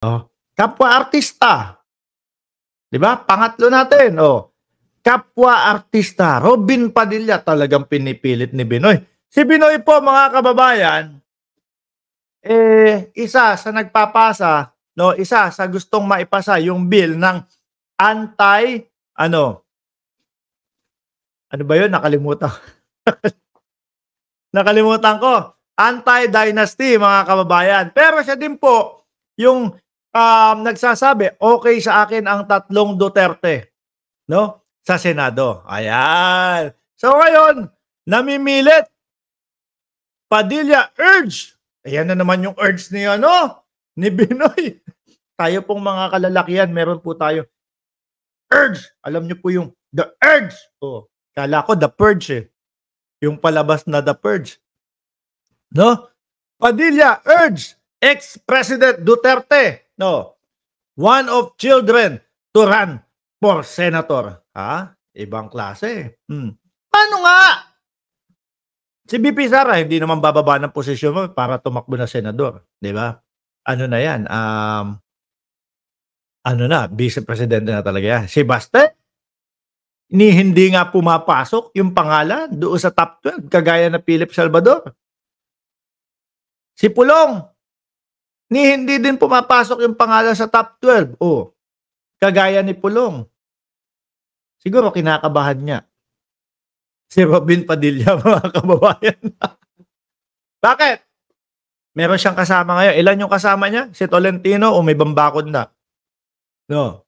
Oh, kapwa artista, 'di ba? Pangatlo natin, oh, kapwa artista, Robin Padilla talagang pinipilit ni Binoy. Si Binoy po mga kababayan, isa sa nagpapasa, 'no, isa sa gustong maipasa yung bill ng anti ano, ano ba yun nakalimutan nakalimutan ko, anti-dynasty mga kababayan. Pero siya din po yung, nagsasabi, "Okey sa akin ang tatlong Duterte." 'No, sa Senado, ayan. So ngayon, namimilit, Padilla urge, ayan na naman yung urge ni ano, ni Binoy. Tayo pong mga kalalakihan meron po tayo urge, alam niyo po yung the urge, oh, akala ko The Purge, yung palabas na The Purge, 'no? Padilla urge ex-President Duterte, no, one of children to run for senator. Ibang klase. Paano nga? Si VP Sara hindi naman bababa ng posisyon mo para tumakbo na senador, 'di ba? Ano na 'yan, ano na, vice presidente na talaga 'yan. Si Baste, hindi nga pumapasok yung pangalan doon sa top 12 kagaya na Philip Salvador. Si Pulong, hindi din pumapasok yung pangalan sa top 12, oh, kagaya ni Pulong. Siguro kinakabahan niya. Si Robin Padilla mga kababayan. Bakit? Meron siyang kasama ngayon. Ilan yung kasama niya? Si Tolentino o may bambakod na? No.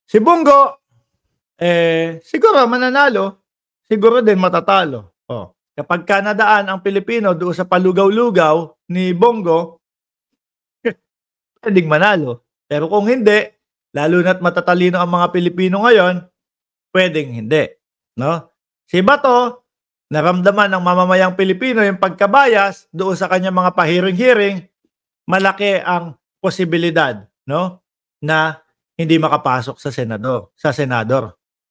Si Bongo, siguro mananalo. Siguro din matatalo. Oh. Kapag nadaan ang Pilipino doon sa palugaw-lugaw ni Bongo, pwedeng manalo. Pero kung hindi, lalo na't matatalino ang mga Pilipino ngayon, pwedeng hindi. No? Si Bato, naramdaman ng mamamayang Pilipino yung pagkabayas doon sa kanyang mga pahiring-hiring, malaki ang posibilidad, no, na hindi makapasok sa senador.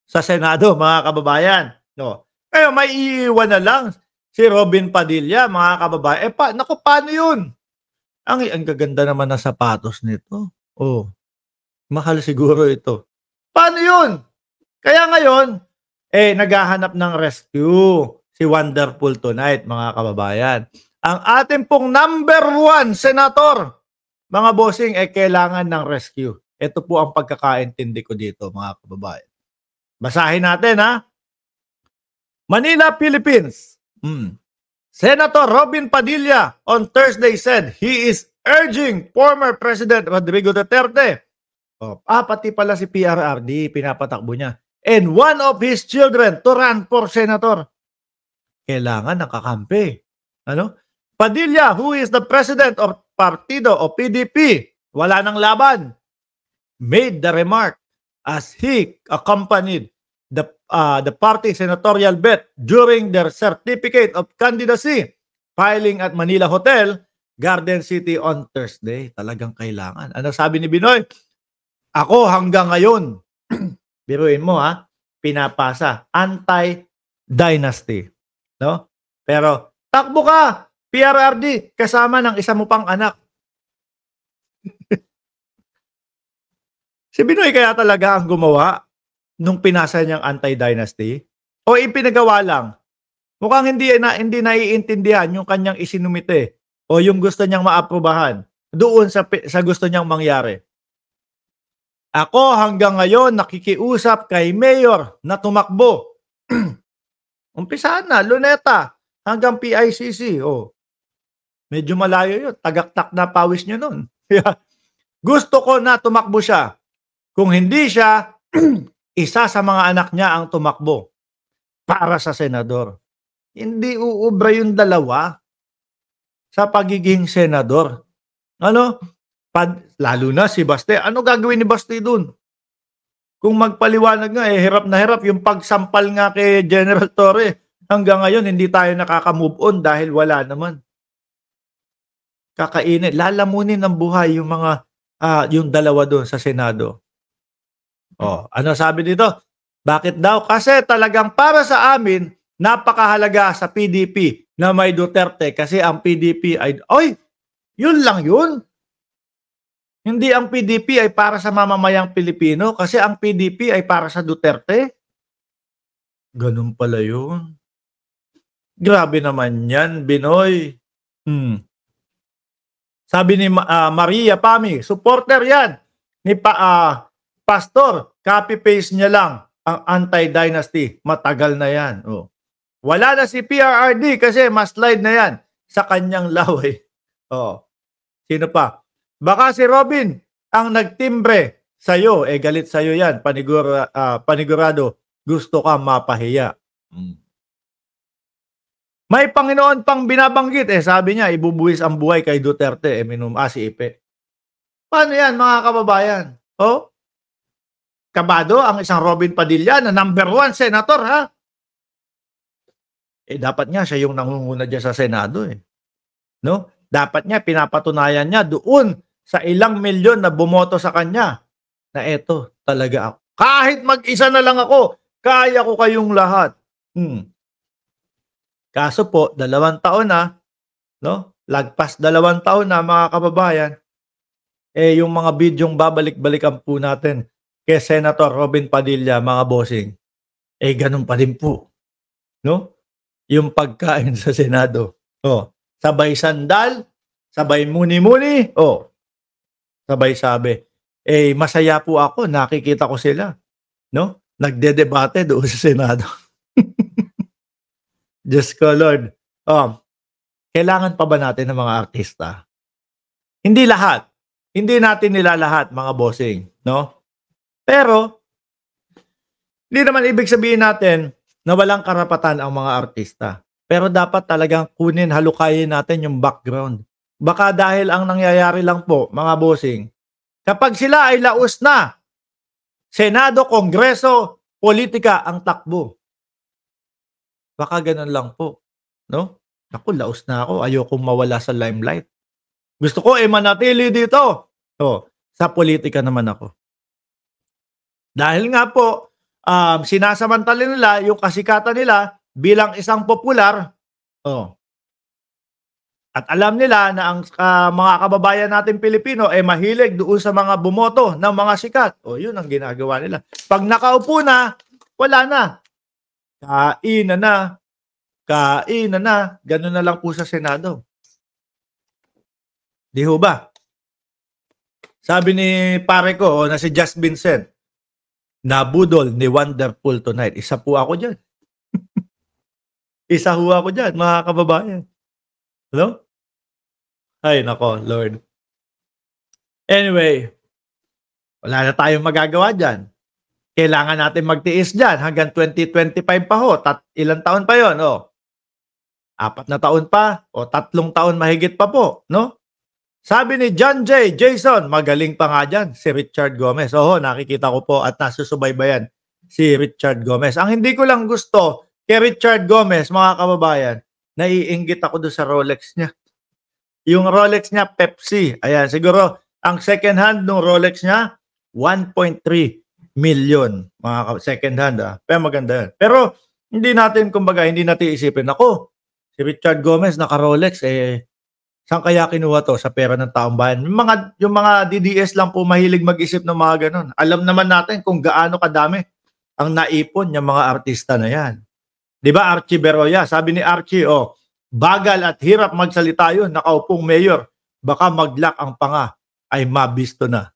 Sa Senado, mga kababayan. No? Kaya may iiwan na lang si Robin Padilla, mga kababayan. Naku, paano yun? Ang gaganda naman ng sapatos nito. Oh, mahal siguro ito. Paano yun? Kaya ngayon, naghahanap ng rescue si Wonderful Tonight, mga kababayan. Ang ating pong number 1 senator, mga bossing, kailangan ng rescue. Ito po ang pagkakaintindi ko dito, mga kababayan. Basahin natin, ha? Manila, Philippines. Senator Robin Padilla on Thursday said he is urging former President Rodrigo Duterte. Pati pala si PRRD, pinapatakbo niya. And one of his children to run for senator. Kailangan nakakampi. Ano? Padilla, who is the president of Partido o PDP, wala nang laban, made the remark as he accompanied the party senatorial bet during their certificate of candidacy filing at Manila Hotel, Garden City on Thursday. Talagang kailangan. Ano sabi ni Binoy? Ako hanggang ngayon, biruin mo pinapasa, anti-dynasty. No? Pero takbo ka, PRRD, kasama ng isa mo pang anak. Si Binoy kaya talaga ang gumawa nung pinasa niyang anti-dynasty? O ipinagawa lang? Mukhang hindi naiintindihan yung kanyang isinumite o yung gusto niyang maaprubahan doon sa gusto niyang mangyari. Ako hanggang ngayon nakikiusap kay Mayor na tumakbo. Umpisahan na, Luneta hanggang PICC. Medyo malayo yun. Tagaktak na pawis niyo nun. Gusto ko na tumakbo siya. Kung hindi siya, isa sa mga anak niya ang tumakbo para sa senador. Hindi uubra yung dalawa sa pagiging senador. Ano? Lalo na si Baste. Ano gagawin ni Baste dun? Kung magpaliwanag nga, hirap na hirap yung pagsampal nga kay General Torre. Hanggang ngayon, hindi tayo nakaka-move on dahil wala naman. Kakainin. Lalamunin ng buhay yung mga, yung dalawa doon sa Senado. Ano sabi dito? Bakit daw? Kasi talagang para sa amin, napakahalaga sa PDP na may Duterte kasi ang PDP ay, yun lang yun. Hindi ang PDP ay para sa mamamayang Pilipino kasi ang PDP ay para sa Duterte. Ganun pala yun. Grabe naman yan, Binoy. Sabi ni Maria Pami, supporter yan ni Pastor. Copy-paste niya lang ang anti-dynasty. Matagal na yan. Oh. Wala na si PRRD kasi mas slide na yan sa kanyang laway. Oh. Sino pa? Baka si Robin ang nagtimbre sa'yo. Galit sa'yo yan. Panigurado. Gusto ka mapahiya. May Panginoon pang binabanggit. Sabi niya, ibubuwis ang buhay kay Duterte. Si Ipe. Paano yan, mga kababayan? Oh? Kabado ang isang Robin Padilla na number 1 senator, ha? Dapat nga siya yung nangunguna dyan sa Senado, no? Dapat niya, pinapatunayan niya doon sa ilang milyon na bumoto sa kanya na eto talaga ako. Kahit mag-isa na lang ako, kaya ko kayong lahat. Kaso po, 2 taon na, no? Lagpas 2 taon na, mga kababayan, yung mga bidyong babalik-balikan po natin kay Senator Robin Padilla, mga bossing, ganun pa din po, no? Yung pagkain sa Senado. Sabay sandal, sabay muni-muni, sabay sabi. Masaya po ako, nakikita ko sila, no? Nagdedebate doon sa Senado. Diyos ko, Lord. Kailangan pa ba natin ng mga artista? Hindi lahat. Hindi natin nila lahat, mga bossing, no? Pero, hindi naman ibig sabihin natin na walang karapatan ang mga artista. Pero dapat talagang halukayin natin yung background. Baka dahil ang nangyayari lang po, mga bossing, kapag sila ay laos na, Senado, Kongreso, politika ang takbo. Baka ganun lang po, no? Ako, laos na ako. Ayokong mawala sa limelight. Gusto ko manatili dito. Sa politika naman ako. Dahil nga po, sinasamantala nila yung kasikatan nila bilang isang popular. At alam nila na ang mga kababayan natin Pilipino mahilig doon sa mga bumoto ng mga sikat. Yun ang ginagawa nila. Pag nakaupo na, wala na. Kain na. Ganun na lang po sa Senado. Di ho ba? Sabi ni pare ko na si Just Vincent, nabudol ni Wonderful tonight. Isa po ako dyan. Isa ho ako dyan, mga kababayan. Hello? Ay, nako, Lord. Anyway, wala na tayong magagawa dyan. Kailangan natin magtiis dyan hanggang 2025 pa ho. Ilang taon pa yon? 4 na taon pa o 3 taon mahigit pa po, no? Sabi ni John J. Jason, magaling pa nga dyan, si Richard Gomez. Nakikita ko po at nasusubaybayan si Richard Gomez. Ang hindi ko lang gusto kay Richard Gomez, mga kababayan, naiinggit ako doon sa Rolex niya. Yung Rolex niya, Pepsi. Ayan, siguro, ang second hand ng Rolex niya, 1.3 million. Mga second hand, Pero maganda yan. Pero, hindi natin isipin, ako, si Richard Gomez, naka-Rolex, saan kaya kinuha to? Sa pera ng taong bayan. Yung mga DDS lang po mahilig mag-isip ng mga ganun. Alam naman natin kung gaano kadami ang naipon yung mga artista na yan. Di ba, Archie Beroya? Sabi ni Archie, bagal at hirap magsalita yun, nakaupong mayor. Baka mag-lock ang panga ay mabisto na.